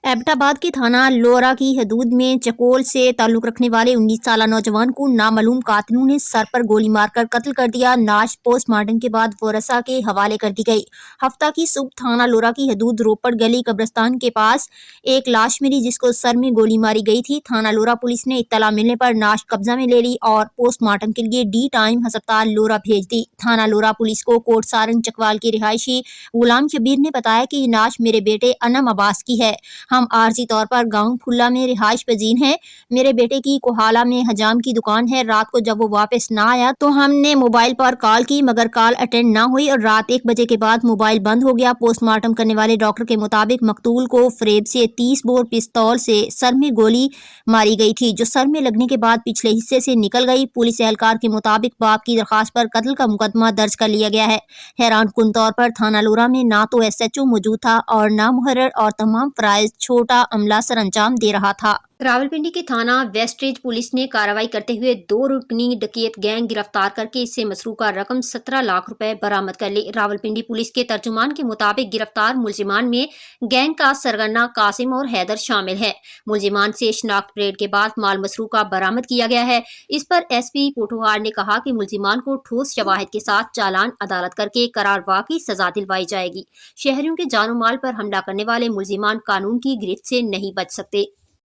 एबटाबाद के थाना लोरा की हदूद में चकोल से ताल्लुक रखने वाले 19 साला नौजवान को नामालूम कातिलों ने सर पर गोली मारकर कत्ल कर दिया। नाश पोस्टमार्टम के बाद वरसा के हवाले कर दी गई। हफ्ता की सुबह थाना लोरा की हदूद रोपड़ गली कब्रिस्तान के पास एक लाश मिली जिसको सर में गोली मारी गई थी। थाना लोरा पुलिस ने इत्तला मिलने पर नाश कब्जा में ले ली और पोस्टमार्टम के लिए डी टाइम अस्पताल लोरा भेज दी। थाना लोरा पुलिस को कोट सारंग चकवाल के रिहायशी गुलाम शबीर ने बताया कि नाश मेरे बेटे अनम अब्बास की है। हम आरजी तौर पर गांव फुल्ला में रिहाइश पजीर हैं। मेरे बेटे की कोहाला में हजाम की दुकान है। रात को जब वो वापस ना आया तो हमने मोबाइल पर कॉल की मगर कॉल अटेंड ना हुई और रात 1 बजे के बाद मोबाइल बंद हो गया। पोस्टमार्टम करने वाले डॉक्टर के मुताबिक मकतूल को फरेब से 30 बोर पिस्तौल से सर में गोली मारी गई थी जो सर में लगने के बाद पिछले हिस्से से निकल गई। पुलिस एहलकार के मुताबिक बाप की दरखास्त पर कत्ल का मुकदमा दर्ज कर लिया गया है। हैरान कुन तौर पर थाना लोरा में ना तो SHO मौजूद था और ना मुहर्रर और तमाम फराइज छोटा अमला सर अंजाम दे रहा था। रावलपिंडी के थाना वेस्टरेज पुलिस ने कार्रवाई करते हुए 2 रुकनी डकैत गैंग गिरफ्तार करके इससे मसरूका रकम 17 लाख रुपए बरामद कर ली। रावलपिंडी पुलिस के तर्जुमान के मुताबिक गिरफ्तार मुलजिमान में गैंग का सरगना कासिम और हैदर शामिल है। मुलजिमान से शनाख्त परेड के बाद माल मसरूका बरामद किया गया है। इस पर SP पोठोहार ने कहा कि मुलजिमान को ठोस शवाहिद के साथ चालान अदालत करके करारवा की सजा दिलवाई जाएगी। शहरियों के जानो माल पर हमला करने वाले मुलजिमान कानून की गिरफ्त से नहीं बच सकते।